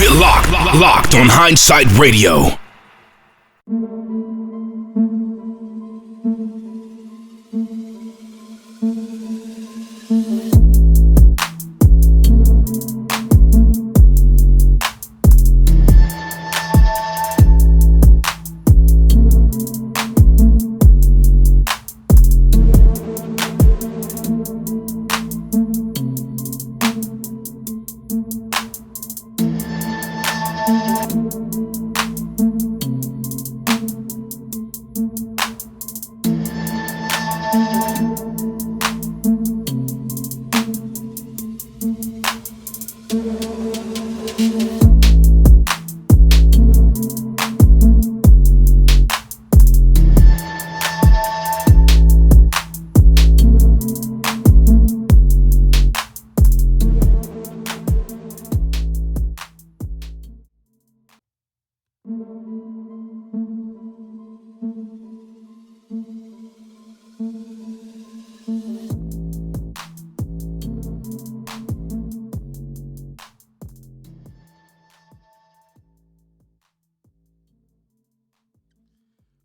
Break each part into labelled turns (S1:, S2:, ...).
S1: Keep it locked on Hindsight Radio.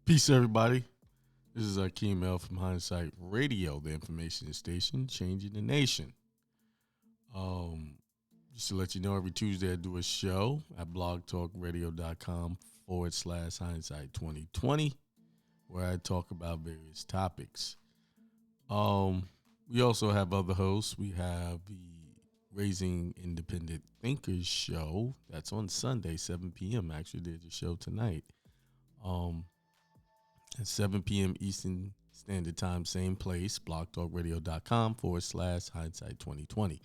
S2: Peace, everybody. This is Akeem L from Hindsight Radio, the information station changing the nation. Just to let you know, every Tuesday I do a show at blogtalkradio.com/hindsight 2020, where I talk about various topics. We also have other hosts. We have the Raising Independent Thinkers show. That's on Sunday, 7 p.m. Actually, there's a show tonight. At 7 p.m. Eastern Standard Time, same place, blogtalkradio.com/hindsight 2020.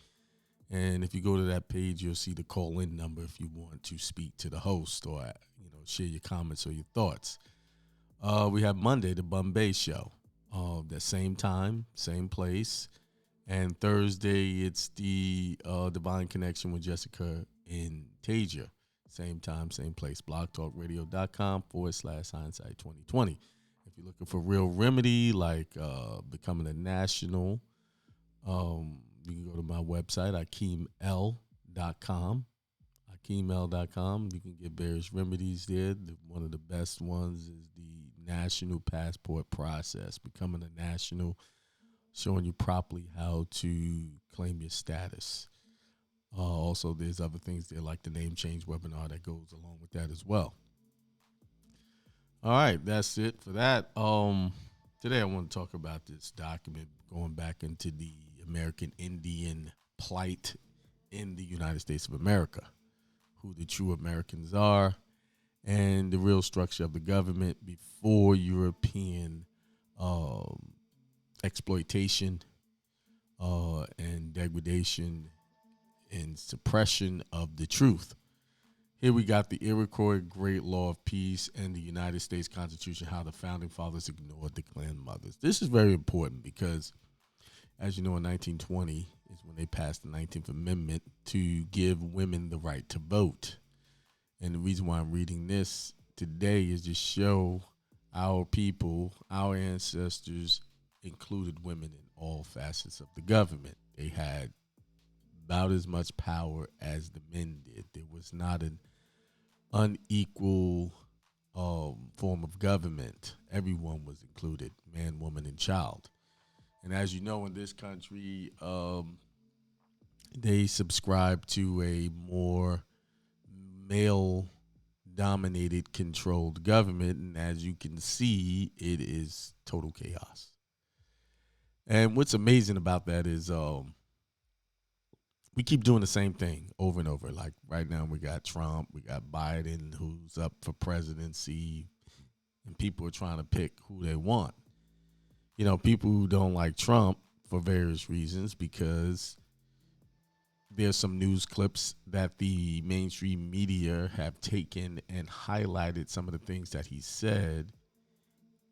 S2: And if you go to that page, you'll see the call-in number if you want to speak to the host or, share your comments or your thoughts. We have Monday, the Bombay show, the same time, same place. And Thursday, it's the Divine Connection with Jessica and Tasia. Same time, same place, blogtalkradio.com/hindsight 2020. If you're looking for real remedy, like becoming a national, you can go to my website, akeeml.com. akeeml.com. You can get various remedies there. One of the best ones is the national passport process, becoming a national, showing you properly how to claim your status. Also, there's other things there like the name change webinar that goes along with that as well. All right, that's it for that. Today I want to talk about this document going back into the American Indian plight in the United States of America, who the true Americans are, and the real structure of the government before European exploitation and degradation and suppression of the truth. Here we got the Iroquois Great Law of Peace and the United States Constitution, how the Founding Fathers ignored the grandmothers. This is very important because, as you know, in 1920 is when they passed the 19th Amendment to give women the right to vote. And the reason why I'm reading this today is to show our people, our ancestors included women in all facets of the government. They had about as much power as the men did. There was not an unequal form of government. Everyone was included, man, woman, and child. And as you know, in this country, they subscribe to a more male-dominated, controlled government. And as you can see, it is total chaos. And what's amazing about that is we keep doing the same thing over and over. Like right now we got Trump, we got Biden, who's up for presidency, and people are trying to pick who they want. You know, people who don't like Trump for various reasons, because there's some news clips that the mainstream media have taken and highlighted some of the things that he said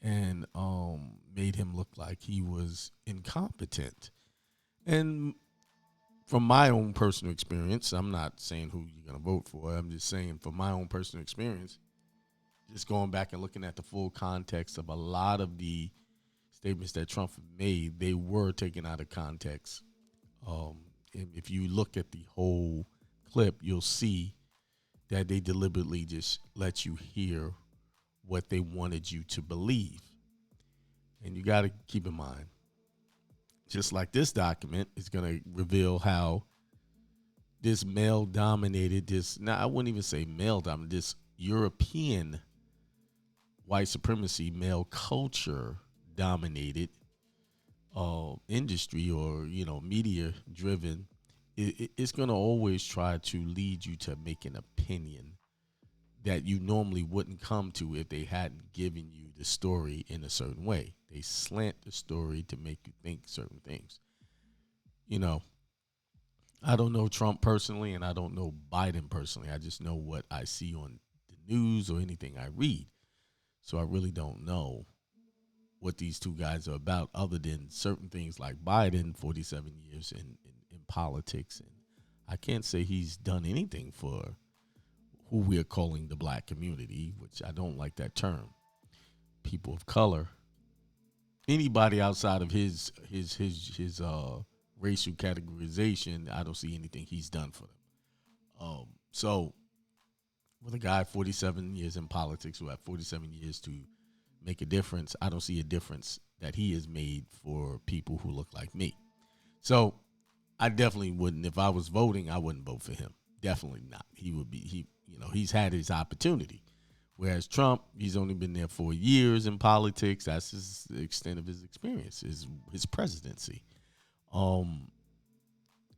S2: and made him look like he was incompetent. And from my own personal experience, I'm not saying who you're going to vote for. I'm just saying from my own personal experience, just going back and looking at the full context of a lot of the statements that Trump made, they were taken out of context. If you look at the whole clip, you'll see that they deliberately just let you hear what they wanted you to believe. And you got to keep in mind, just like this document is going to reveal how this male-dominated, I wouldn't even say male-dominated, this European white supremacy, male culture-dominated industry, or media-driven, it's going to always try to lead you to make an opinion that you normally wouldn't come to if they hadn't given you the story in a certain way. They slant the story to make you think certain things. I don't know Trump personally, and I don't know Biden personally. I just know what I see on the news or anything I read. So I really don't know what these two guys are about, other than certain things like Biden, 47 years in politics. And I can't say he's done anything for who we're calling the black community, which I don't like that term. People of color. Anybody outside of his racial categorization, I don't see anything he's done for them. So with a guy 47 years in politics, who had 47 years to make a difference, I don't see a difference that he has made for people who look like me. So I definitely wouldn't, if I was voting, I wouldn't vote for him. Definitely not. He's had his opportunity. Whereas Trump, he's only been there 4 years in politics. That's the extent of his experience, his presidency. And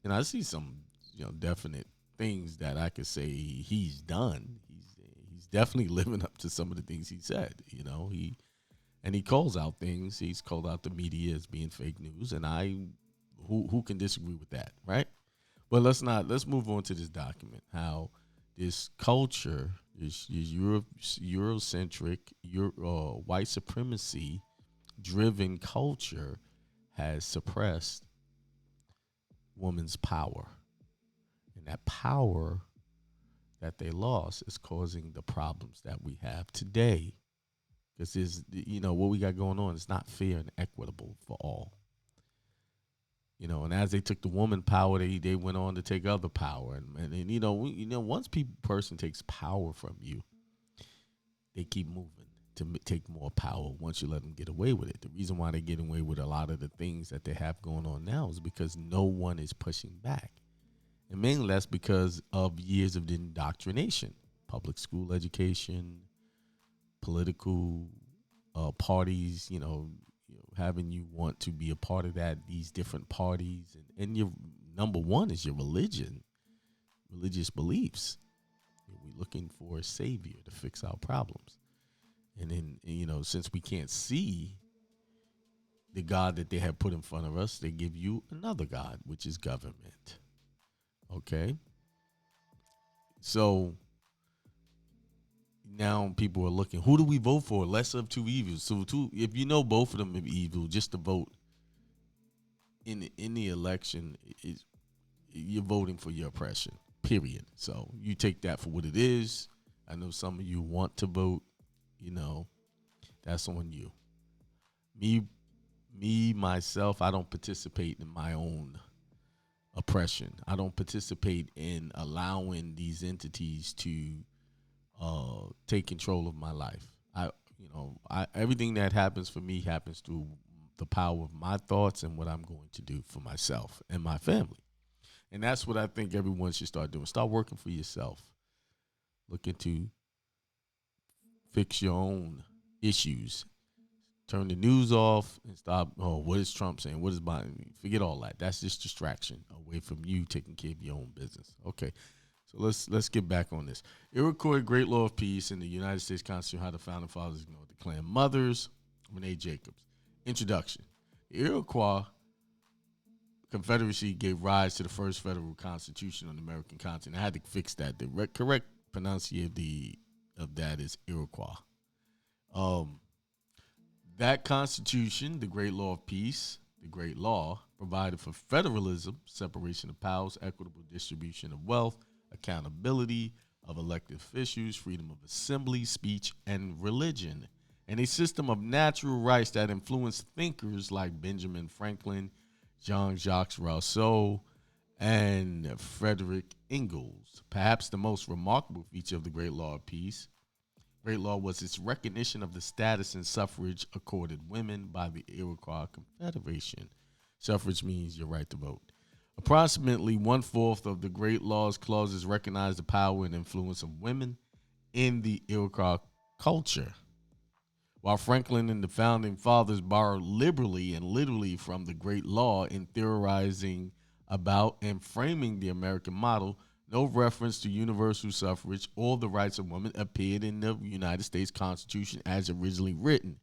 S2: I see some, definite things that I could say he's done. He's definitely living up to some of the things he said. He calls out things. He's called out the media as being fake news, and who can disagree with that, right? But let's move on to this document. How this culture, this Eurocentric, white supremacy driven culture has suppressed women's power. And that power that they lost is causing the problems that we have today. Because what we got going on is not fair and equitable for all. And as they took the woman power, they went on to take other power. And once person takes power from you, they keep moving to take more power once you let them get away with it. The reason why they're getting away with a lot of the things that they have going on now is because no one is pushing back. And mainly that's because of years of indoctrination, public school education, political parties, having you want to be a part of these different parties. And your number one is your religious beliefs. We're looking for a savior to fix our problems. And then, since we can't see the God that they have put in front of us, they give you another God, which is government. Okay? So now people are looking, who do we vote for? Lesser of two evils. So if both of them are evil, just to vote in the election, you're voting for your oppression, period. So you take that for what it is. I know some of you want to vote, that's on you. Myself, I don't participate in my own oppression. I don't participate in allowing these entities to take control of my life. Everything that happens for me happens through the power of my thoughts and what I'm going to do for myself and my family. And that's what I think everyone should start doing. Start working for yourself. Looking to fix your own issues. Turn the news off and stop. Oh, what is Trump saying? What is Biden? Forget all that. That's just distraction away from you taking care of your own business. Okay. So let's get back on this. Iroquois Great Law of Peace in the United States Constitution, how the Founding Fathers ignored the Clan Mothers. Renee Jacobs. Introduction. The Iroquois Confederacy gave rise to the first federal constitution on the American continent. I had to fix that. The correct pronunciation of that is Iroquois. That constitution, the Great Law of Peace, the Great Law, provided for federalism, separation of powers, equitable distribution of wealth, accountability of elected officials, freedom of assembly, speech, and religion, and a system of natural rights that influenced thinkers like Benjamin Franklin, Jean-Jacques Rousseau, and Frederick Ingalls. Perhaps the most remarkable feature of the Great Law of Peace, Great Law, was its recognition of the status and suffrage accorded women by the Iroquois Confederation. Suffrage means your right to vote. Approximately 1/4 of the Great Law's clauses recognize the power and influence of women in the Iroquois culture. While Franklin and the founding fathers borrowed liberally and literally from the Great Law in theorizing about and framing the American model, no reference to universal suffrage or the rights of women appeared in the United States Constitution as originally written.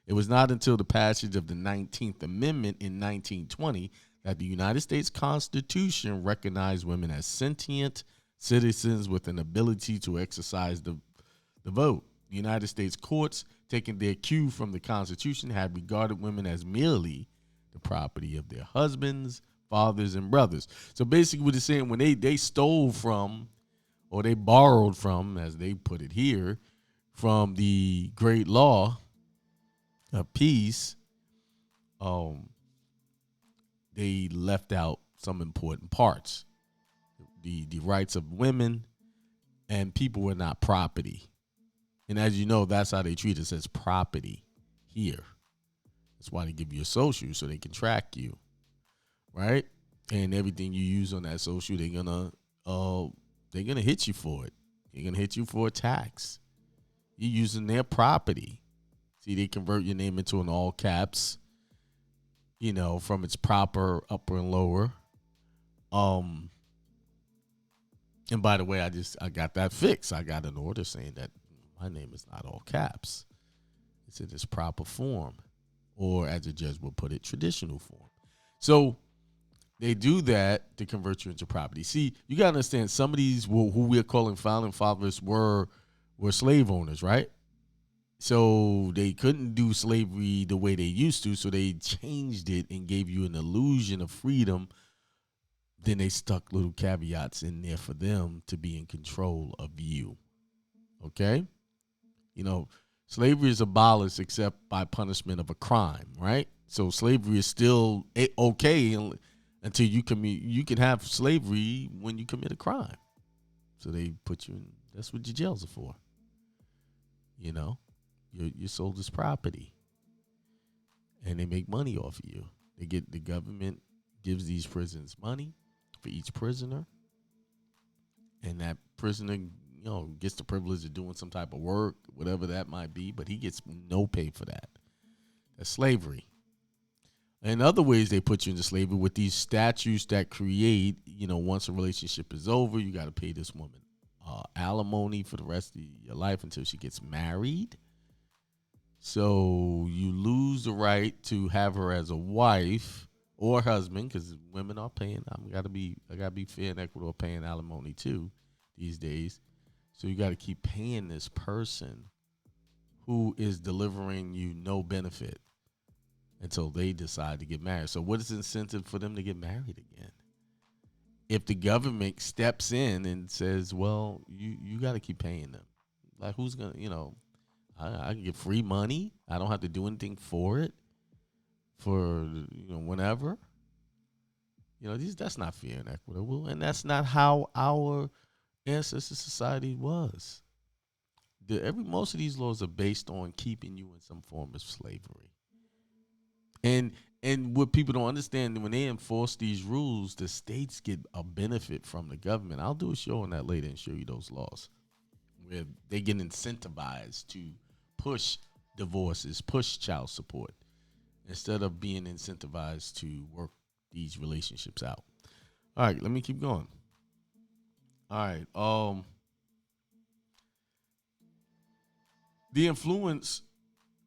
S2: It was not until the passage of the 19th Amendment in 1920 that the United States Constitution recognized women as sentient citizens with an ability to exercise the vote. The United States courts, taking their cue from the Constitution, had regarded women as merely the property of their husbands, fathers, and brothers. So basically what it's saying, when they stole from, or they borrowed from, as they put it here, from the Great Law of Peace, they left out some important parts. The rights of women and people were not property. And as you know, that's how they treat us, as property here. That's why they give you a social, so they can track you, right? And everything you use on that social, they're gonna hit you for it. They're gonna hit you for a tax. You're using their property. See, they convert your name into an all caps, from its proper upper and lower. And by the way, I got that fixed. I got an order saying that my name is not all caps. It's in its proper form, or as a judge would put it, traditional form. So they do that to convert you into property. See, you got to understand, some of these who we're calling founding fathers were slave owners, right? So they couldn't do slavery the way they used to, so they changed it and gave you an illusion of freedom. Then they stuck little caveats in there for them to be in control of you. Okay? Slavery is abolished except by punishment of a crime, right? So slavery is still okay until you can have slavery when you commit a crime. So they put you in, that's what your jails are for. You're sold as property. And they make money off of you. The government gives these prisons money for each prisoner. And that prisoner, gets the privilege of doing some type of work, whatever that might be, but he gets no pay for that. That's slavery. In other ways, they put you into slavery with these statutes that create, once a relationship is over, you got to pay this woman alimony for the rest of your life until she gets married. So you lose the right to have her as a wife or husband, because women are paying. I gotta be fair and equitable, paying alimony too these days. So you got to keep paying this person who is delivering you no benefit until they decide to get married. So what is the incentive for them to get married again? If the government steps in and says, well, you got to keep paying them. Like, who's going to, I can get free money. I don't have to do anything for it for, whenever. That's not fair and equitable. And that's not how our ancestor society was. Most of these laws are based on keeping you in some form of slavery. And what people don't understand, when they enforce these rules, the states get a benefit from the government. I'll do a show on that later and show you those laws, where they get incentivized to push divorces, push child support, instead of being incentivized to work these relationships out. All right, let me keep going. All right. The influence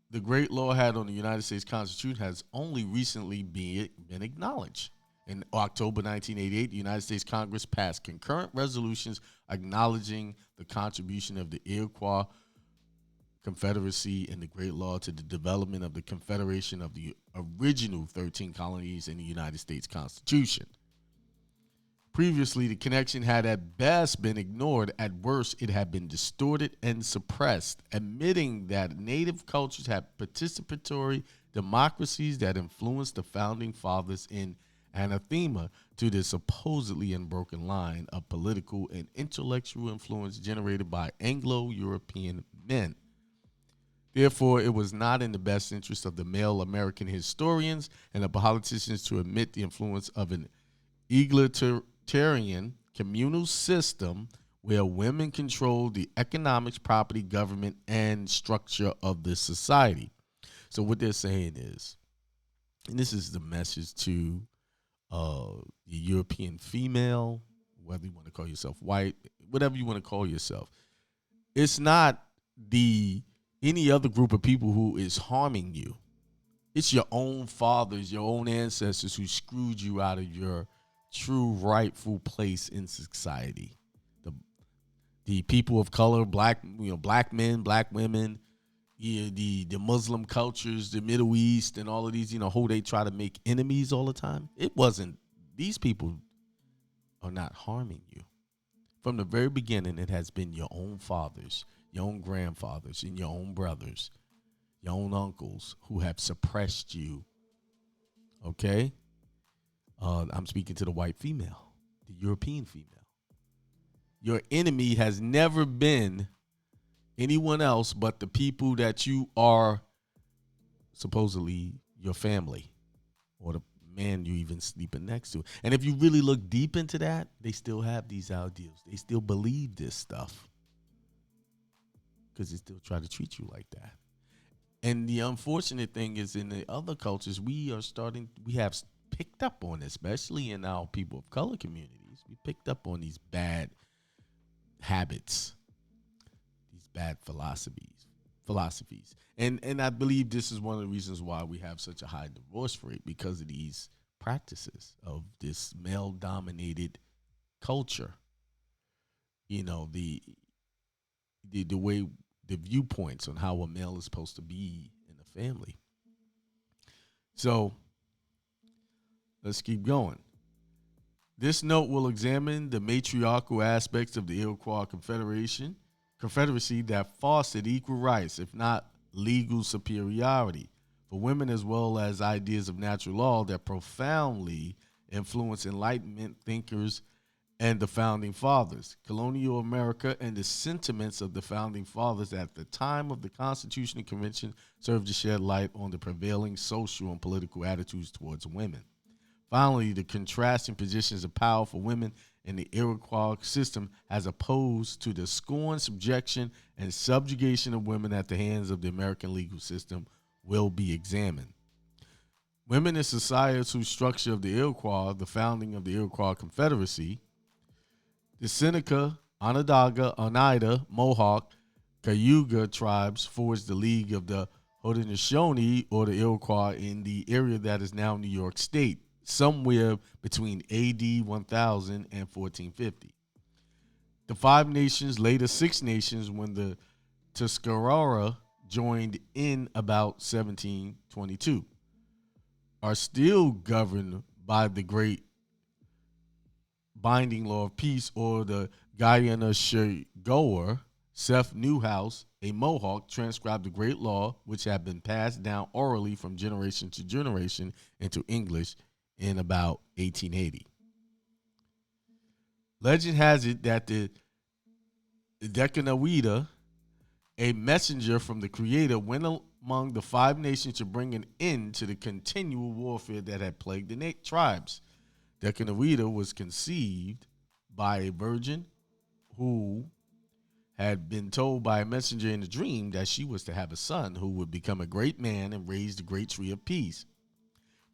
S2: the Great Law had on the United States Constitution has only recently been acknowledged. In October 1988, the United States Congress passed concurrent resolutions acknowledging the contribution of the Iroquois Confederacy and the Great Law to the development of the Confederation of the original 13 colonies in the United States Constitution. Previously, the connection had at best been ignored. At worst, it had been distorted and suppressed, admitting that native cultures had participatory democracies that influenced the founding fathers in anathema to the supposedly unbroken line of political and intellectual influence generated by Anglo-European men. Therefore, it was not in the best interest of the male American historians and the politicians to admit the influence of an egalitarian communal system where women controlled the economics, property, government, and structure of the society. So what they're saying is, and this is the message to the European female, whether you want to call yourself white, whatever you want to call yourself, it's not the any other group of people who is harming you. It's your own fathers, your own ancestors who screwed you out of your true rightful place in society. The people of color, black men, black women, the Muslim cultures, the Middle East, and all of these, who they try to make enemies all the time. It wasn't. These people are not harming you. From the very beginning, it has been your own fathers, your own grandfathers, and your own brothers, your own uncles who have suppressed you. Okay? I'm speaking to the white female, the European female. Your enemy has never been anyone else but the people that you are supposedly your family or the man you even sleeping next to. And if you really look deep into that, they still have these ideals. They still believe this stuff because they still try to treat you like that. And the unfortunate thing is, in the other cultures, we have picked up on it, especially in our people of color communities. We picked up on these bad habits, these bad philosophies. And I believe this is one of the reasons why we have such a high divorce rate, because of these practices of this male-dominated culture. The way, the viewpoints on how a male is supposed to be in a family. So let's keep going. This note will examine the matriarchal aspects of the Iroquois Confederacy that fostered equal rights, if not legal superiority, for women, as well as ideas of natural law that profoundly influenced Enlightenment thinkers and the Founding Fathers. Colonial America and the sentiments of the Founding Fathers at the time of the Constitutional Convention served to shed light on the prevailing social and political attitudes towards women. Finally, the contrasting positions of power for women in the Iroquois system as opposed to the scorn, subjection, and subjugation of women at the hands of the American legal system will be examined. Women in societal structure of the Iroquois, the founding of the Iroquois Confederacy, the Seneca, Onondaga, Oneida, Mohawk, Cayuga tribes forged the League of the Haudenosaunee, or the Iroquois, in the area that is now New York State, somewhere between AD 1000 and 1450. The Five Nations, later Six Nations, when the Tuscarora joined in about 1722, are still governed by the Great Binding Law of Peace, or the Guyana Shagoer. Seth Newhouse, a Mohawk, transcribed the Great Law, which had been passed down orally from generation to generation into English in about 1880. Legend has it that the Decanawida, a messenger from the Creator, went among the Five Nations to bring an end to the continual warfare that had plagued the tribes. Decanawida was conceived by a virgin who had been told by a messenger in a dream that she was to have a son who would become a great man and raise the great tree of peace.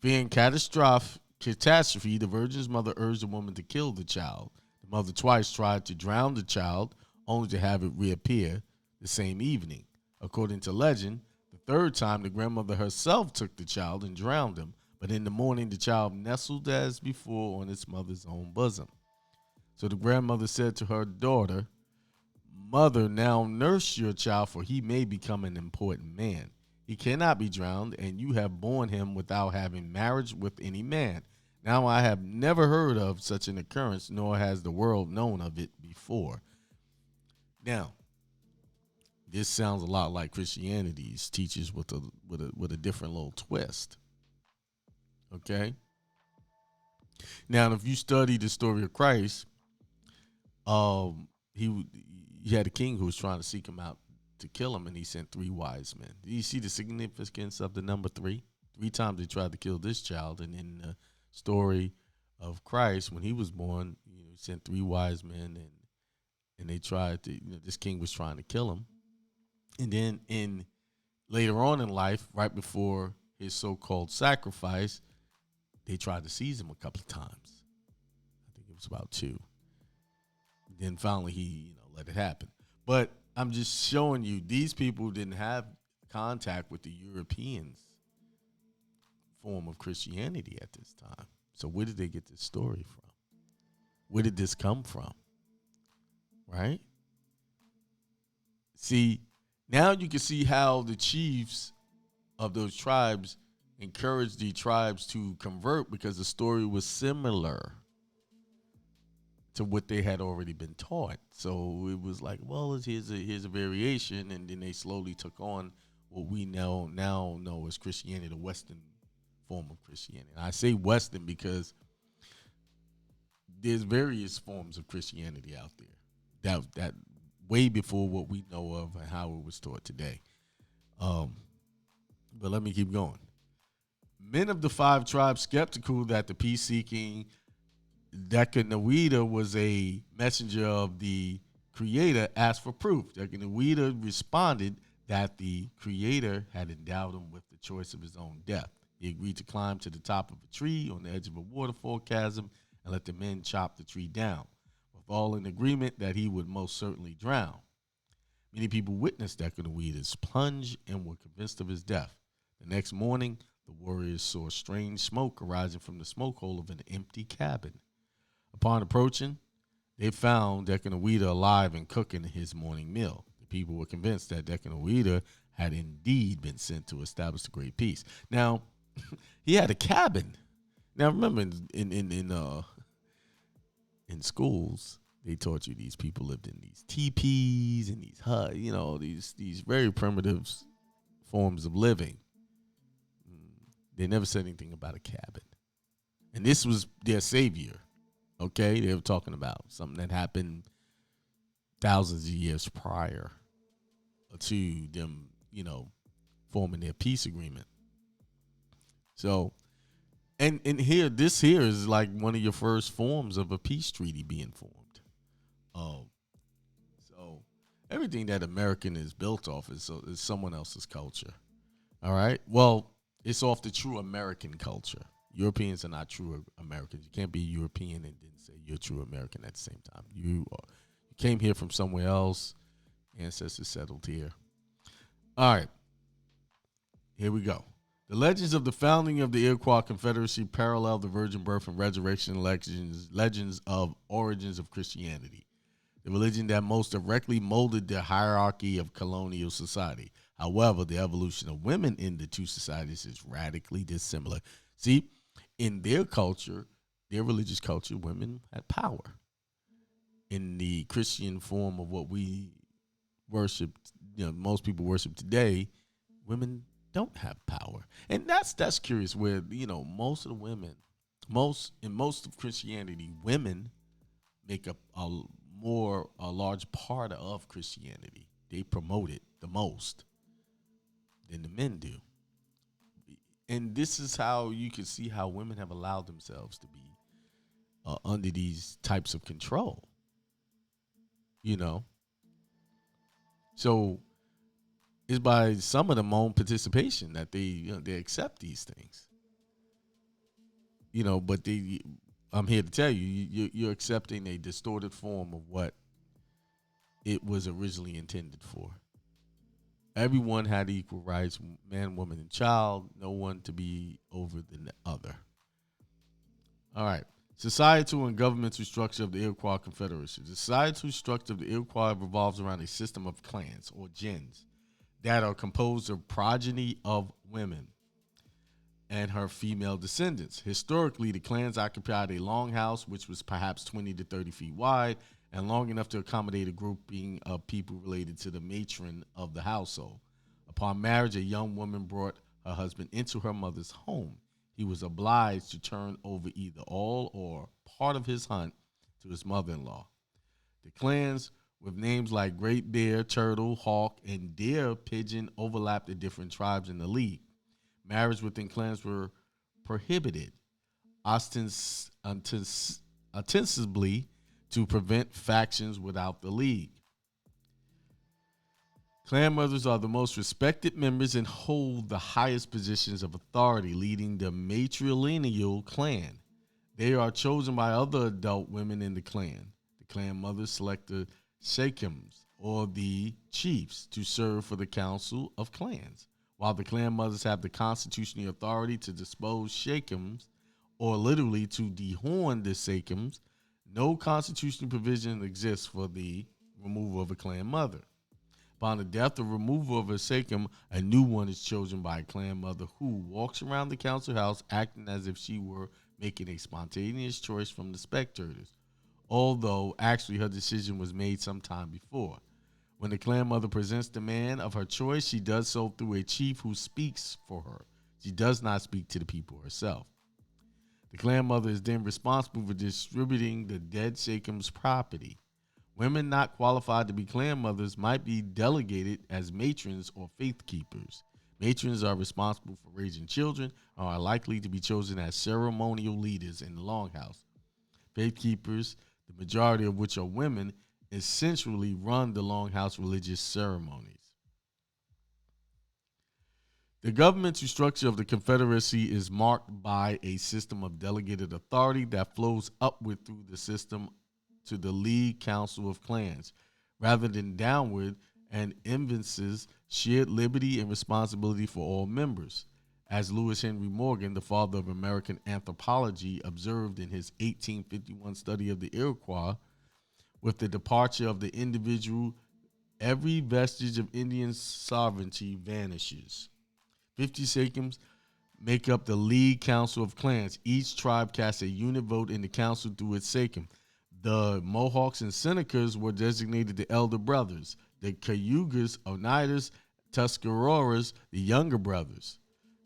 S2: Fearing catastrophe, the virgin's mother urged the woman to kill the child. The mother twice tried to drown the child, only to have it reappear the same evening. According to legend, the third time the grandmother herself took the child and drowned him, but in the morning the child nestled as before on its mother's own bosom. So the grandmother said to her daughter, "Mother, now nurse your child, for he may become an important man. He cannot be drowned, and you have borne him without having marriage with any man. Now I have never heard of such an occurrence, nor has the world known of it before." Now, this sounds a lot like Christianity's teaches with a different little twist. Okay? Now, if you study the story of Christ, he had a king who was trying to seek him out to kill him, and he sent 3 wise men. Do you see the significance of the number 3? 3 times they tried to kill this child, and in the story of Christ, when he was born, he sent 3 wise men, and they tried to. This king was trying to kill him, and then later on in life, right before his so-called sacrifice, they tried to seize him a couple of times. I think it was about 2. Then finally he let it happen. But I'm just showing you these people didn't have contact with the Europeans form of Christianity at this time. So where did they get this story from? Where did this come from? Right? See, now you can see how the chiefs of those tribes encouraged the tribes to convert, because the story was similar to what they had already been taught. So it was like, well, here's a variation, and then they slowly took on what we now know as Christianity, the Western form of Christianity. And I say Western because there's various forms of Christianity out there that way before what we know of and how it was taught today. But let me keep going. Men of the 5 tribes, skeptical that the peace-seeking Decanoida was a messenger of the Creator, asked for proof. Decanoida responded that the Creator had endowed him with the choice of his own death. He agreed to climb to the top of a tree on the edge of a waterfall chasm and let the men chop the tree down, with all in agreement that he would most certainly drown. Many people witnessed Decanoida's plunge and were convinced of his death. The next morning, the warriors saw strange smoke arising from the smoke hole of an empty cabin. Upon approaching, they found Decanoida alive and cooking his morning meal. The people were convinced that Decanoida had indeed been sent to establish the great peace. Now, he had a cabin. Now, remember, in schools, they taught you these people lived in these teepees and these huts, these very primitive forms of living. They never said anything about a cabin. And this was their savior. Okay, they were talking about something that happened thousands of years prior to them, forming their peace agreement. So, and this here is like one of your first forms of a peace treaty being formed. So everything that American is built off is someone else's culture. All right. Well, it's off the true American culture. Europeans are not true Americans. You can't be European and then say you're true American at the same time. You came here from somewhere else. Ancestors settled here. All right. Here we go. The legends of the founding of the Iroquois Confederacy parallel the virgin birth and resurrection legends of origins of Christianity, the religion that most directly molded the hierarchy of colonial society. However, the evolution of women in the two societies is radically dissimilar. See, in their culture, their religious culture, women had power. In the Christian form of what we worship, most people worship today, women don't have power. And that's curious where, most of the women, in most of Christianity, women make up a large part of Christianity. They promote it the most than the men do. And this is how you can see how women have allowed themselves to be under these types of control. So it's by some of them own participation that they accept these things. But I'm here to tell you, you're accepting a distorted form of what it was originally intended for. Everyone had equal rights, man, woman, and child. No one to be over the other. All right. Societal and governmental structure of the Iroquois Confederacy. The societal structure of the Iroquois revolves around a system of clans, or gens, that are composed of progeny of women and her female descendants. Historically, the clans occupied a longhouse, which was perhaps 20 to 30 feet wide, and long enough to accommodate a grouping of people related to the matron of the household. Upon marriage, a young woman brought her husband into her mother's home. he was obliged to turn over either all or part of his hunt to his mother-in-law. The clans with names like Great Bear, Turtle, Hawk, and Deer Pigeon overlapped the different tribes in the league. Marriage within clans were prohibited, ostensibly to prevent factions without the league. Clan mothers are the most respected members and hold the highest positions of authority, leading the matrilineal clan. They are chosen by other adult women in the clan. The clan mothers select the shakems, or the chiefs, to serve for the council of clans. While the clan mothers have the constitutional authority to dispose shakems, or literally to dehorn the shakems, no constitutional provision exists for the removal of a clan mother. Upon the death or removal of a sachem, a new one is chosen by a clan mother who walks around the council house acting as if she were making a spontaneous choice from the spectators, although actually her decision was made some time before. When the clan mother presents the man of her choice, she does so through a chief who speaks for her. She does not speak to the people herself. The clan mother is then responsible for distributing the dead shakem's property. Women not qualified to be clan mothers might be delegated as matrons or faith keepers. Matrons are responsible for raising children and are likely to be chosen as ceremonial leaders in the longhouse. Faith keepers, the majority of which are women, essentially run the longhouse religious ceremonies. The governmental structure of the Confederacy is marked by a system of delegated authority that flows upward through the system to the League Council of Clans, rather than downward, and evinces shared liberty and responsibility for all members. As Lewis Henry Morgan, the father of American anthropology, observed in his 1851 study of the Iroquois, with the departure of the individual, every vestige of Indian sovereignty vanishes. 50 sachems make up the League Council of Clans. Each tribe casts a unit vote in the council through its sachem. The Mohawks and Senecas were designated the elder brothers. The Cayugas, Oneidas, Tuscaroras, the younger brothers.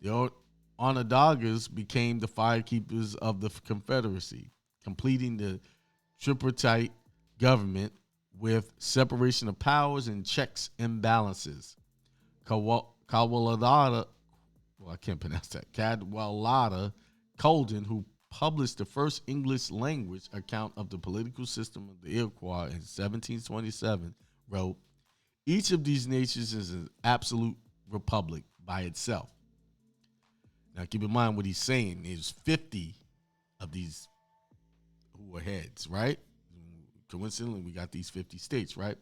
S2: The Onondagas became the firekeepers of the Confederacy, completing the tripartite government with separation of powers and checks and balances. Cadwallader, I can't pronounce that, Cadwallader Colden, who published the first English language account of the political system of the Iroquois in 1727, wrote, "Each of these nations is an absolute republic by itself." Now keep in mind what he's saying. There's 50 of these who were heads, right? Coincidentally, we got these 50 states, right?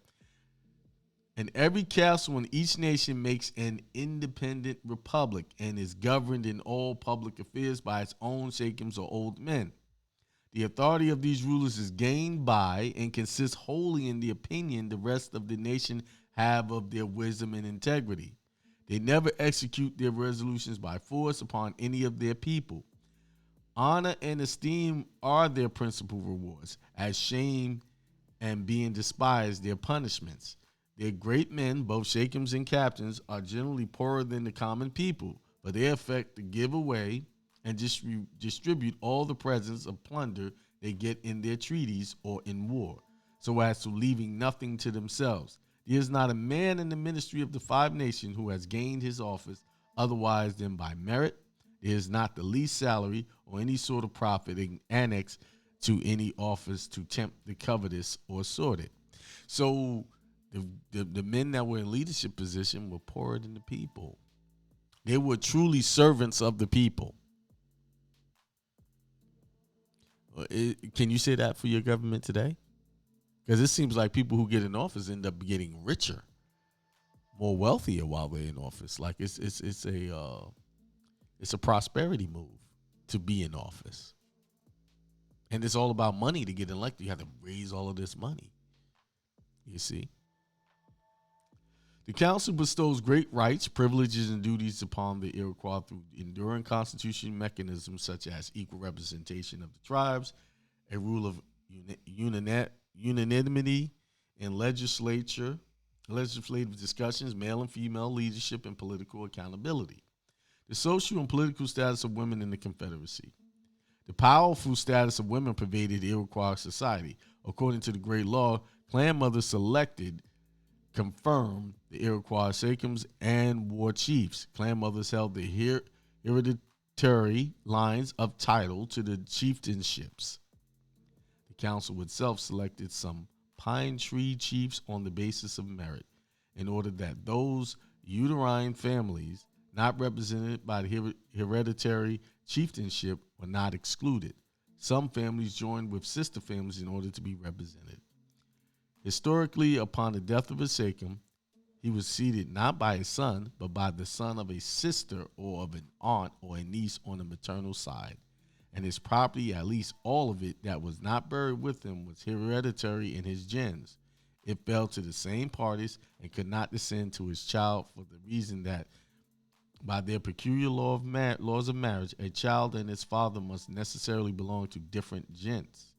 S2: And every castle in each nation makes an independent republic and is governed in all public affairs by its own sachems or old men. The authority of these rulers is gained by and consists wholly in the opinion the rest of the nation have of their wisdom and integrity. They never execute their resolutions by force upon any of their people. Honor and esteem are their principal rewards, as shame and being despised their punishments. Their great men, both shakems and captains, are generally poorer than the common people, but they affect to give away and distribute all the presents of plunder they get in their treaties or in war, so as to leaving nothing to themselves. There is not a man in the ministry of the five nations who has gained his office otherwise than by merit. There is not the least salary or any sort of profit annexed to any office to tempt the covetous or sordid. So the men that were in leadership position were poorer than the people. They were truly servants of the people. Can you say that for your government today? Because it seems like people who get in office end up getting richer, more wealthier while they're in office. Like it's a prosperity move to be in office, and it's all about money to get elected. You have to raise all of this money. You see. The council bestows great rights, privileges, and duties upon the Iroquois through enduring constitutional mechanisms such as equal representation of the tribes, a rule of unanimity in legislative discussions, male and female leadership, and political accountability. The social and political status of women in the Confederacy. The powerful status of women pervaded Iroquois society. According to the Great Law, clan mothers selected, confirmed the Iroquois sachems and war chiefs. Clan mothers held the hereditary lines of title to the chieftainships. The council itself selected some pine tree chiefs on the basis of merit, in order that those uterine families not represented by the hereditary chieftainship were not excluded. Some families joined with sister families in order to be represented. Historically, upon the death of a sachem, he was succeeded not by his son, but by the son of a sister or of an aunt or a niece on the maternal side. And his property, at least all of it that was not buried with him, was hereditary in his gens. It fell to the same parties and could not descend to his child for the reason that by their peculiar laws of marriage, a child and its father must necessarily belong to different gens.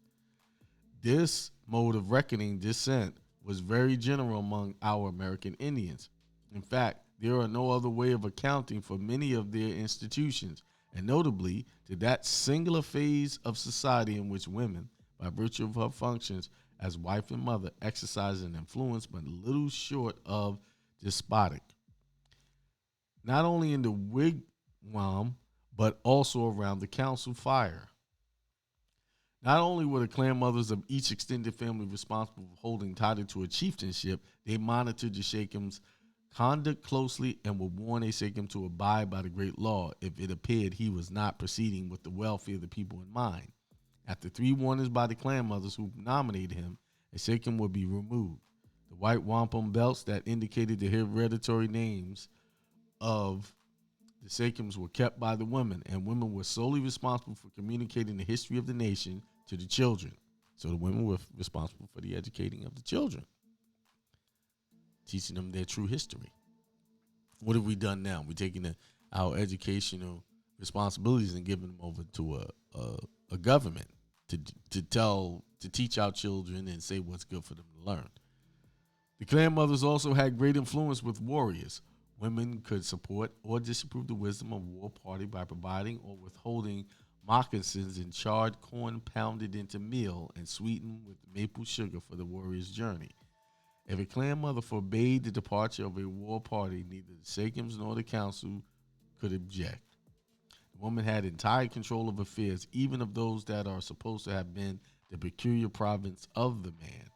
S2: This mode of reckoning descent was very general among our American Indians. In fact, there are no other way of accounting for many of their institutions, and notably to that singular phase of society in which women, by virtue of her functions as wife and mother, exercise an influence but little short of despotic, not only in the wigwam, but also around the council fire. Not only were the clan mothers of each extended family responsible for holding title to a chieftainship, they monitored the Shakem's conduct closely and would warn a Shakem to abide by the great law if it appeared he was not proceeding with the welfare of the people in mind. After 3 warnings by the clan mothers who nominated him, a Shakem would be removed. The white wampum belts that indicated the hereditary names of the Shakems were kept by the women, and women were solely responsible for communicating the history of the nation to the children. So the women were responsible for the educating of the children, teaching them their true history. What have we done now? We're taking our educational responsibilities and giving them over to a government to teach our children and say what's good for them to learn. The clan mothers also had great influence with warriors. Women could support or disapprove the wisdom of war party by providing or withholding moccasins and charred corn pounded into meal and sweetened with maple sugar for the warrior's journey. If a clan mother forbade the departure of a war party, neither the Shakems nor the council could object. The woman had entire control of affairs, even of those that are supposed to have been the peculiar province of the man.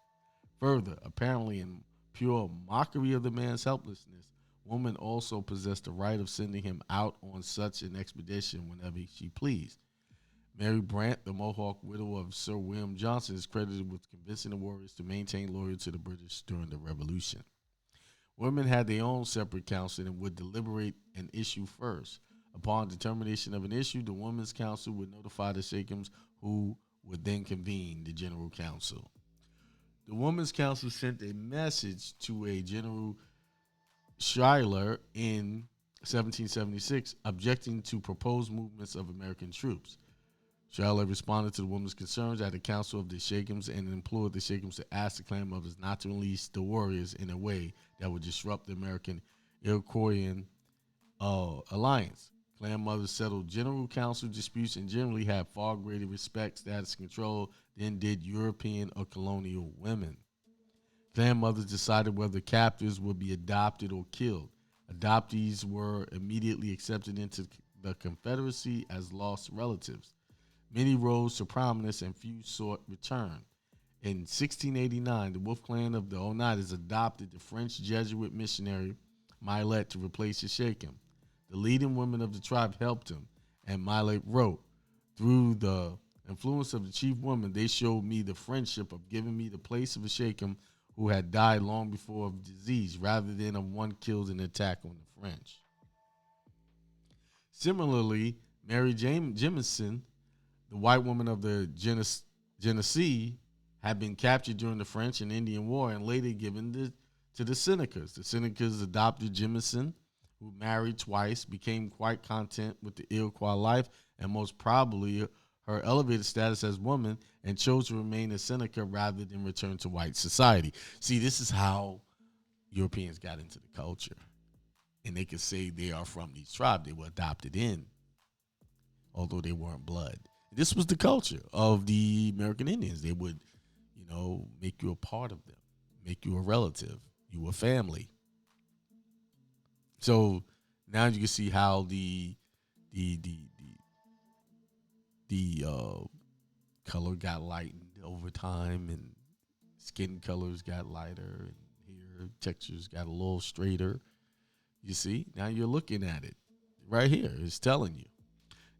S2: Further, apparently in pure mockery of the man's helplessness, woman also possessed the right of sending him out on such an expedition whenever she pleased. Mary Brant, the Mohawk widow of Sir William Johnson, is credited with convincing the warriors to maintain loyalty to the British during the Revolution. Women had their own separate council and would deliberate an issue first. Upon determination of an issue, the Women's Council would notify the Shakems, who would then convene the General Council. The Women's Council sent a message to a General Schuyler in 1776 objecting to proposed movements of American troops. Schuyler responded to the women's concerns at the Council of the Shakems and implored the Shakems to ask the clan mothers not to release the warriors in a way that would disrupt the American Iroquoian alliance. Clan mothers settled general council disputes and generally had far greater respect, status, and control than did European or colonial women. Clan mothers decided whether captives would be adopted or killed. Adoptees were immediately accepted into the Confederacy as lost relatives. Many rose to prominence and few sought return. In 1689, the Wolf Clan of the Oneidas adopted the French Jesuit missionary Milet to replace the Shakem. The leading women of the tribe helped him, and Milet wrote, "Through the influence of the chief woman, they showed me the friendship of giving me the place of a Shakem who had died long before of disease, rather than of one killed in an attack on the French." Similarly, Mary Jemison, the white woman of the Genesee, had been captured during the French and Indian War and later given to the Senecas. The Senecas adopted Jemison, who married twice, became quite content with the Iroquois life and most probably her elevated status as woman, and chose to remain a Seneca rather than return to white society. See, this is how Europeans got into the culture. and they could say they are from these tribes. They were adopted in, although they weren't blood. This was the culture of the American Indians. They would, make you a part of them, make you a relative, you were family. So now you can see how the color got lightened over time, and skin colors got lighter, and hair textures got a little straighter. You see, now you're looking at it right here. It's telling you.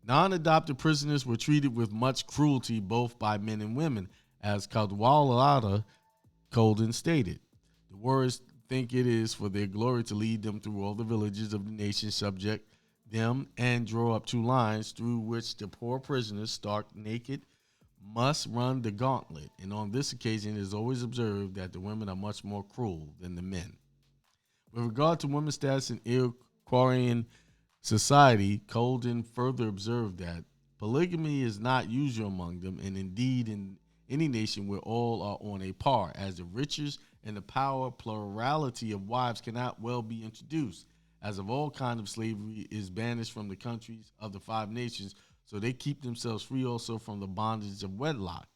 S2: Non-adopted prisoners were treated with much cruelty both by men and women, as Cadwallader Colden stated. The warriors think it is for their glory to lead them through all the villages of the nation, subject them, and draw up 2 lines through which the poor prisoners, stark naked, must run the gauntlet. And on this occasion, it is always observed that the women are much more cruel than the men. With regard to women's status in Iroquoian society, Colden further observed that polygamy is not usual among them, and indeed in any nation where all are on a par, as the riches and the power plurality of wives cannot well be introduced, as of all kind of slavery is banished from the countries of the 5 nations, so they keep themselves free also from the bondage of wedlock.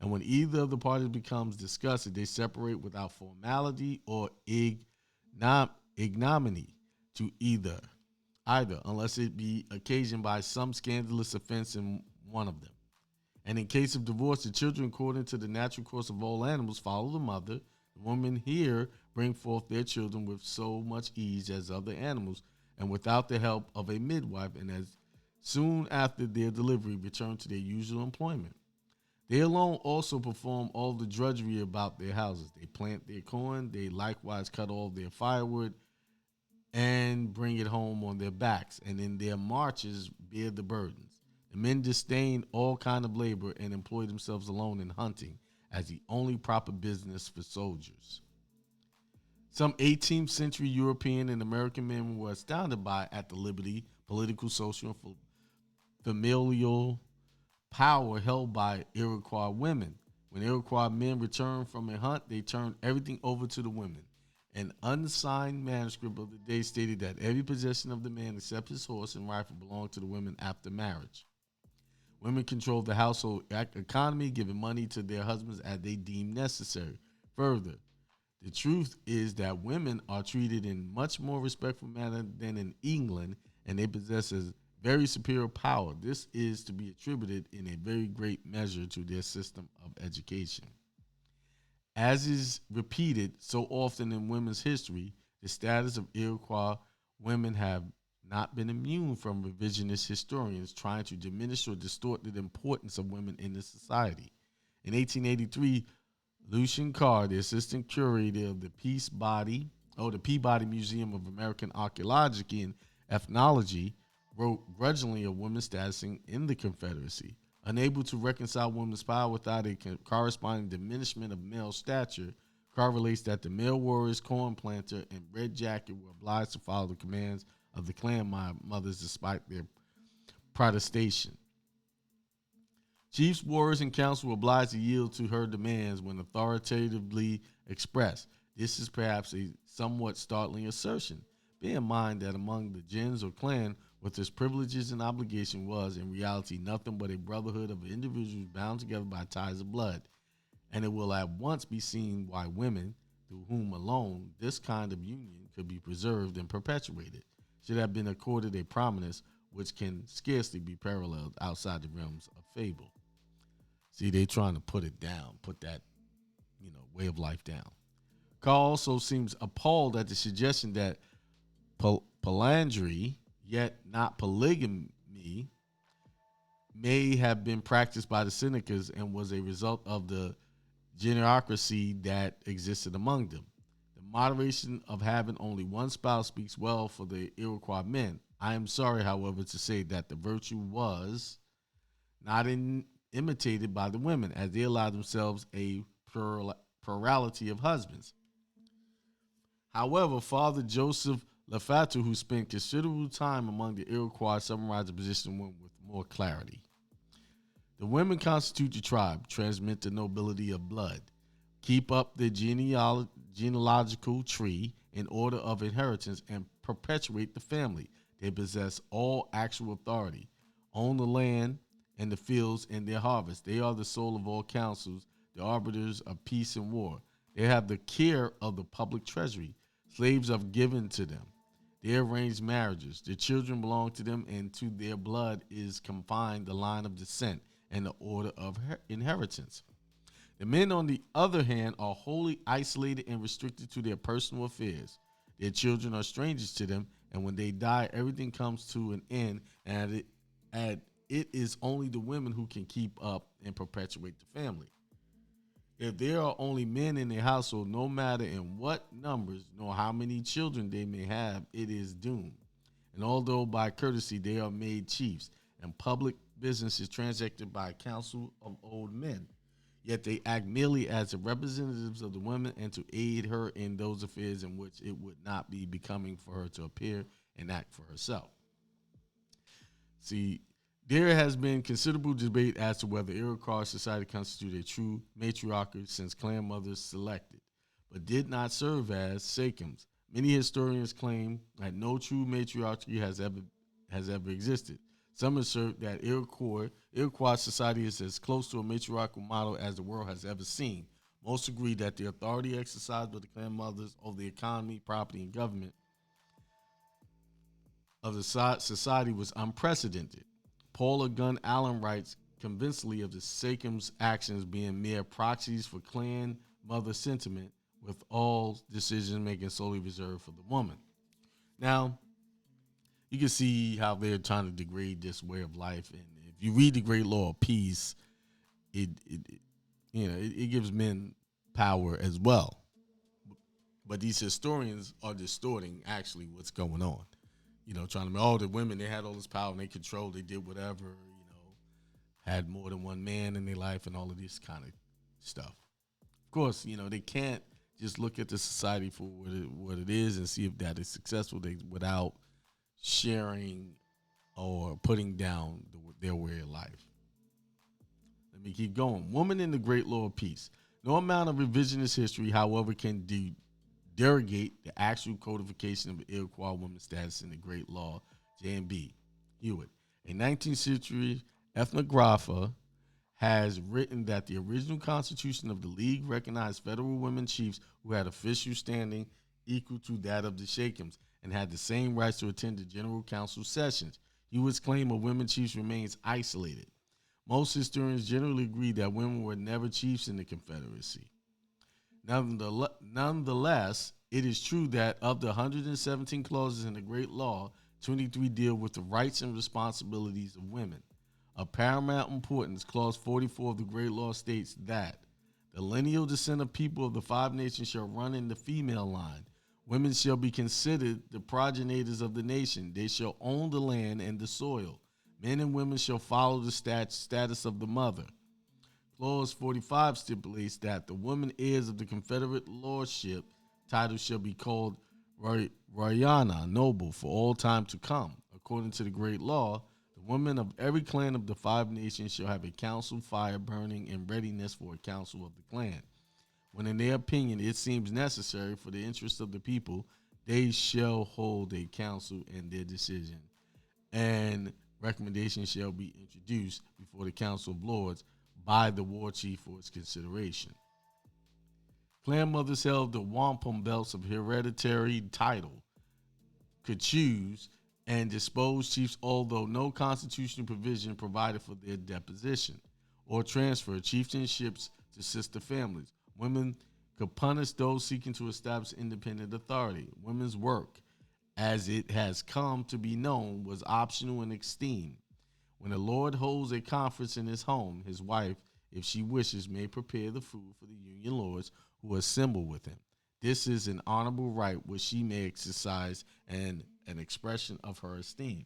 S2: And when either of the parties becomes disgusted, they separate without formality or ignominy to either, unless it be occasioned by some scandalous offense in one of them. And in case of divorce, the children, according to the natural course of all animals, follow the mother. The women here bring forth their children with so much ease as other animals, and without the help of a midwife, and as soon after their delivery return to their usual employment. They alone also perform all the drudgery about their houses. They plant their corn, they likewise cut all their firewood, and bring it home on their backs, and in their marches bear the burdens. The men disdain all kind of labor and employ themselves alone in hunting as the only proper business for soldiers. Some 18th century European and American men were astounded at the liberty, political, social, and familial power held by Iroquois women. When Iroquois men returned from a hunt, they turned everything over to the women. An unsigned manuscript of the day stated that every possession of the man except his horse and rifle belonged to the women after marriage. Women controlled the household economy, giving money to their husbands as they deemed necessary. Further, the truth is that women are treated in much more respectful manner than in England, and they possess a very superior power. This is to be attributed in a very great measure to their system of education. As is repeated so often in women's history, the status of Iroquois women have not been immune from revisionist historians trying to diminish or distort the importance of women in the society. In 1883, Lucian Carr, the assistant curator of the Peabody Museum of American Archaeology and Ethnology, wrote grudgingly of women's status in the Confederacy. Unable to reconcile women's power without a corresponding diminishment of male stature, Carr relates that the male warriors, corn planter, and red jacket were obliged to follow the commands of the clan mothers despite their protestation. Chiefs, warriors, and councils were obliged to yield to her demands when authoritatively expressed. This is perhaps a somewhat startling assertion. Bear in mind that among the gens or clan, with its privileges and obligation was, in reality, nothing but a brotherhood of individuals bound together by ties of blood, and it will at once be seen why women, through whom alone this kind of union could be preserved and perpetuated, should have been accorded a prominence which can scarcely be paralleled outside the realms of fable. See, they're trying to put it down, put that, way of life down. Carl also seems appalled at the suggestion that polyandry, yet not polygamy, may have been practiced by the Senecas and was a result of the generocracy that existed among them. The moderation of having only one spouse speaks well for the Iroquois men. I am sorry, however, to say that the virtue was not imitated by the women, as they allowed themselves a plurality of husbands. However, Father Joseph Lafatu, who spent considerable time among the Iroquois, summarized the position with more clarity. The women constitute the tribe, transmit the nobility of blood, keep up the genealogical tree in order of inheritance and perpetuate the family. They possess all actual authority, own the land and the fields and their harvest. They are the soul of all councils, the arbiters of peace and war. They have the care of the public treasury. Slaves are given to them. They arrange marriages. Their children belong to them, and to their blood is confined the line of descent and the order of inheritance. The men, on the other hand, are wholly isolated and restricted to their personal affairs. Their children are strangers to them, and when they die, everything comes to an end, and it is only the women who can keep up and perpetuate the family. If there are only men in a household, no matter in what numbers nor how many children they may have, it is doomed. And although by courtesy they are made chiefs, and public business is transacted by a council of old men, yet they act merely as the representatives of the women and to aid her in those affairs in which it would not be becoming for her to appear and act for herself. See, there has been considerable debate as to whether Iroquois society constituted a true matriarchy, since clan mothers selected, but did not serve as sachems. Many historians claim that no true matriarchy has ever existed. Some assert that Iroquois society is as close to a matriarchal model as the world has ever seen. Most agree that the authority exercised by the clan mothers over the economy, property, and government of the society was unprecedented. Paula Gunn Allen writes convincingly of the sachems' actions being mere proxies for clan mother sentiment, with all decision making solely reserved for the woman. Now, you can see how they're trying to degrade this way of life, and if you read the Great Law of Peace, it gives men power as well. But these historians are distorting actually what's going on. Trying to the women, they had all this power and they controlled, they did whatever, had more than one man in their life and all of this kind of stuff. Of course, they can't just look at the society for what it is and see if that is successful without sharing or putting down their way of life. Let me keep going. Woman in the Great Law of Peace. No amount of revisionist history, however, can derogate the actual codification of Iroquois women's status in the Great Law. J.M.B. Hewitt, a 19th century ethnographer, has written that the original constitution of the League recognized federal women chiefs who had official standing equal to that of the sachems and had the same rights to attend the General Council sessions. Hewitt's claim of women chiefs remains isolated. Most historians generally agree that women were never chiefs in the Confederacy. Nonetheless, it is true that of the 117 clauses in the Great Law, 23 deal with the rights and responsibilities of women. Of paramount importance, Clause 44 of the Great Law states that the lineal descent of people of the five nations shall run in the female line. Women shall be considered the progenitors of the nation. They shall own the land and the soil. Men and women shall follow the status of the mother. Clause 45 stipulates that the women heirs of the Confederate lordship title shall be called Rayana, noble, for all time to come. According to the Great Law, the women of every clan of the five nations shall have a council fire burning in readiness for a council of the clan. When in their opinion it seems necessary for the interest of the people, they shall hold a council, and their decision and recommendation shall be introduced before the Council of Lords by the war chief for its consideration. Clan mothers held the wampum belts of hereditary title, could choose and depose chiefs, although no constitutional provision provided for their deposition or transfer of chieftainships to sister families. Women could punish those seeking to establish independent authority. Women's work, as it has come to be known, was optional and esteemed. When a lord holds a conference in his home, his wife, if she wishes, may prepare the food for the Union lords who assemble with him. This is an honorable right which she may exercise and an expression of her esteem.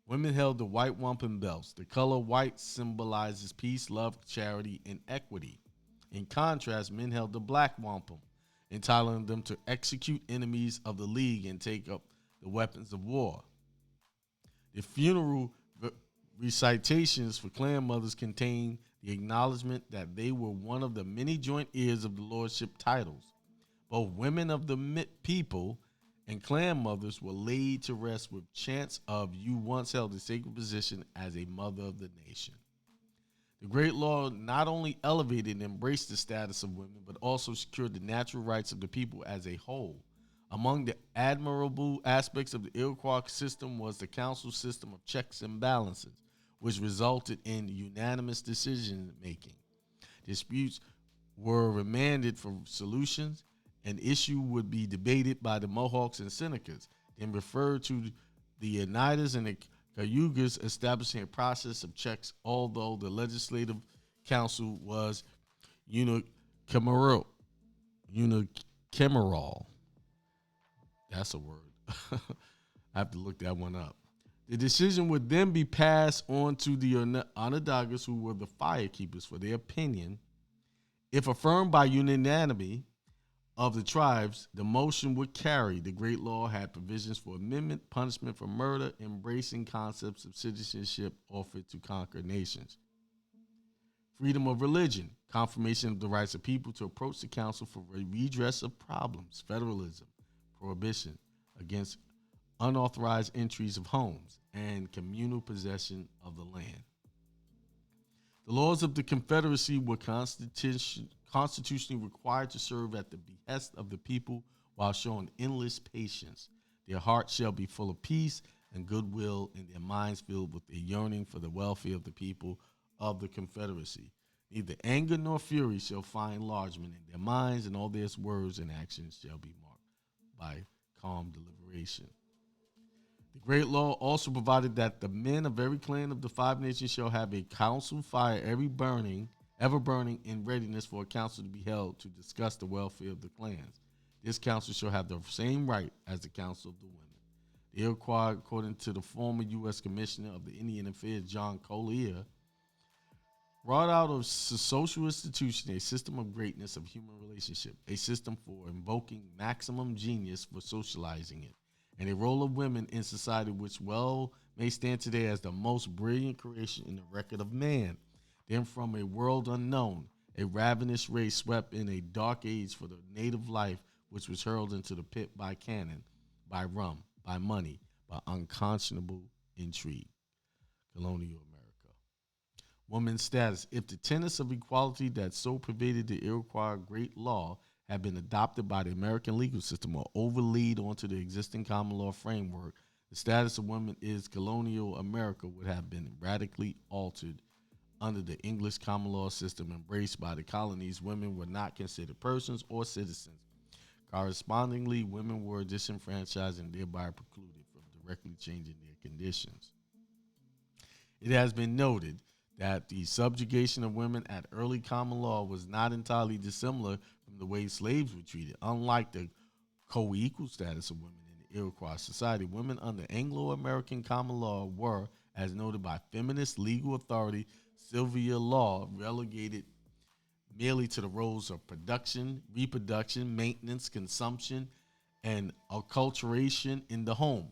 S2: Women held the white wampum belts. The color white symbolizes peace, love, charity, and equity. In contrast, men held the black wampum, entitling them to execute enemies of the League and take up the weapons of war. The funeral recitations for clan mothers contain the acknowledgement that they were one of the many joint heirs of the lordship titles. Both women of the people and clan mothers were laid to rest with chants of "You once held a sacred position as a mother of the nation." The Great Law not only elevated and embraced the status of women, but also secured the natural rights of the people as a whole. Among the admirable aspects of the Iroquois system was the council system of checks and balances, which resulted in unanimous decision making. Disputes were remanded for solutions. An issue would be debated by the Mohawks and Senecas, then referred to the Oneidas and the Cayugas, establishing a process of checks, although the legislative council was unicameral. Unicameral. That's a word. I have to look that one up. The decision would then be passed on to the Onondagas, who were the firekeepers, for their opinion. If affirmed by unanimity of the tribes, the motion would carry. The Great Law had provisions for amendment, punishment for murder, embracing concepts of citizenship offered to conquer nations. Freedom of religion, confirmation of the rights of people to approach the council for redress of problems, federalism, prohibition against unauthorized entries of homes, and communal possession of the land. The laws of the Confederacy were constitutionally required to serve at the behest of the people while showing endless patience. Their hearts shall be full of peace and goodwill, and their minds filled with a yearning for the welfare of the people of the Confederacy. Neither anger nor fury shall find lodgment in their minds, and all their words and actions shall be marked by calm deliberation. The Great Law also provided that the men of every clan of the 5 nations shall have a council fire ever burning in readiness for a council to be held to discuss the welfare of the clans. This council shall have the same right as the council of the women. The Iroquois, according to the former U.S. Commissioner of the Indian Affairs, John Collier, brought out of social institution a system of greatness of human relationship, a system for invoking maximum genius for socializing it, and a role of women in society which well may stand today as the most brilliant creation in the record of man. Then from a world unknown, a ravenous race swept in a dark age for the native life which was hurled into the pit by cannon, by rum, by money, by unconscionable intrigue. Colonial America. Woman's status. If the tenets of equality that so pervaded the Iroquois Great Law had been adopted by the American legal system or overlaid onto the existing common law framework, the status of women in colonial America would have been radically altered. Under the English common law system embraced by the colonies, women were not considered persons or citizens. Correspondingly, women were disenfranchised and thereby precluded from directly changing their conditions. It has been noted that the subjugation of women at early common law was not entirely dissimilar from the way slaves were treated. Unlike the co-equal status of women in the Iroquois society, women under Anglo-American common law were, as noted by feminist legal authority Sylvia Law, relegated merely to the roles of production, reproduction, maintenance, consumption, and acculturation in the home.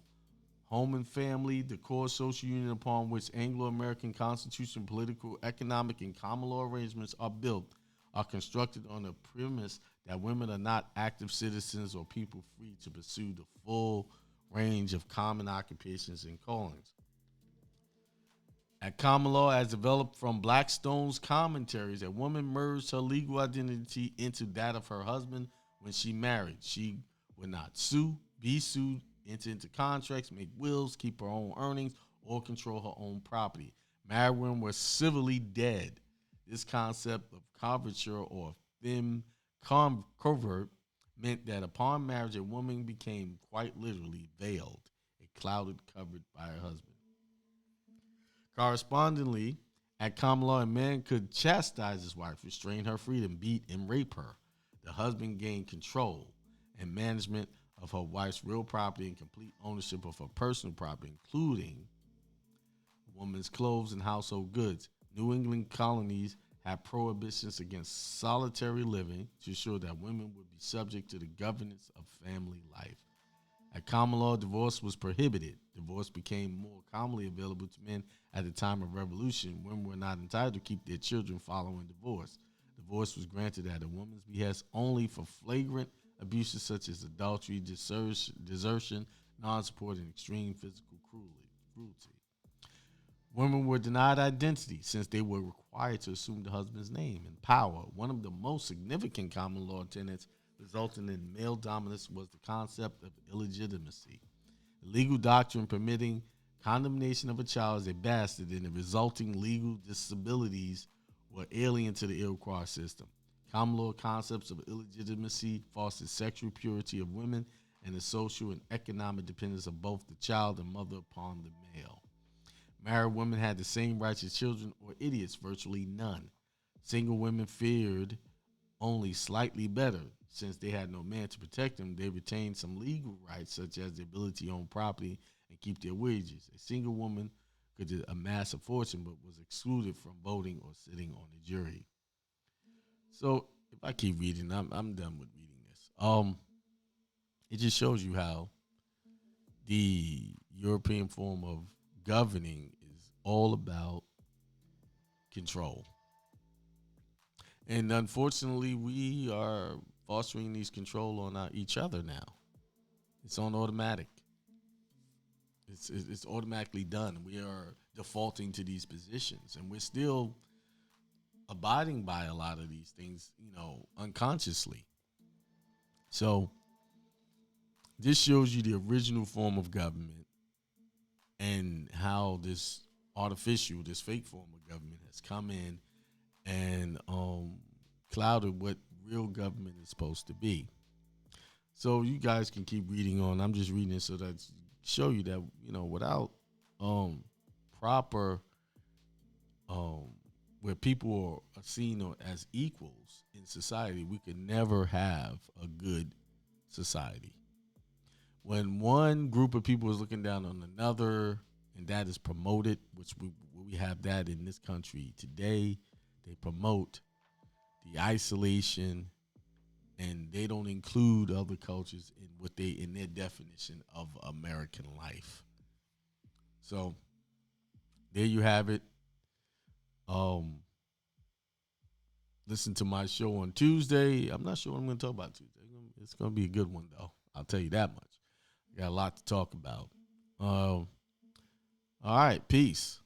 S2: Home and family, the core social union upon which Anglo-American constitution, political, economic, and common law arrangements are built, are constructed on the premise that women are not active citizens or people free to pursue the full range of common occupations and callings. At common law, as developed from Blackstone's commentaries, a woman merged her legal identity into that of her husband when she married. She would not sue, be sued, enter into contracts, make wills, keep her own earnings, or control her own property. Married women were civilly dead. This concept of coverture or femme covert meant that upon marriage, a woman became quite literally veiled, a clouded covered by her husband. Correspondingly, at common law, a man could chastise his wife, restrain her freedom, beat and rape her. The husband gained control and management of her wife's real property and complete ownership of her personal property, including a woman's clothes and household goods. New England colonies had prohibitions against solitary living to ensure that women would be subject to the governance of family life. At common law, divorce was prohibited. Divorce became more commonly available to men at the time of Revolution. Women were not entitled to keep their children following divorce. Divorce was granted at a woman's behest only for flagrant abuses such as adultery, desertion, non-support, and extreme physical cruelty. Women were denied identity since they were required to assume the husband's name and power. One of the most significant common law tenets resulting in male dominance was the concept of illegitimacy, a legal doctrine permitting condemnation of a child as a bastard and the resulting legal disabilities were alien to the Iroquois system. Common law concepts of illegitimacy fostered sexual purity of women and the social and economic dependence of both the child and mother upon the male. Married women had the same rights as children or idiots, virtually none. Single women fared only slightly better. Since they had no man to protect them, they retained some legal rights, such as the ability to own property and keep their wages. A single woman could amass a fortune, but was excluded from voting or sitting on a jury. So, if I keep reading, I'm done with reading this. It just shows you how the European form of governing is all about control. And unfortunately, we are fostering these control on each other now. It's on automatic. It's automatically done. We are defaulting to these positions, and we're still abiding by a lot of these things, unconsciously. So this shows you the original form of government and how this fake form of government has come in and clouded what real government is supposed to be. So you guys can keep reading on. I'm just reading it so that show you that without proper where people are seen as equals in society, we could never have a good society. When one group of people is looking down on another, and that is promoted, which we have that in this country today, they promote the isolation, and they don't include other cultures in their definition of American life. So there you have it. Listen to my show on Tuesday. I'm not sure what I'm going to talk about Tuesday. It's going to be a good one, though. I'll tell you that much. Got a lot to talk about. All right, peace.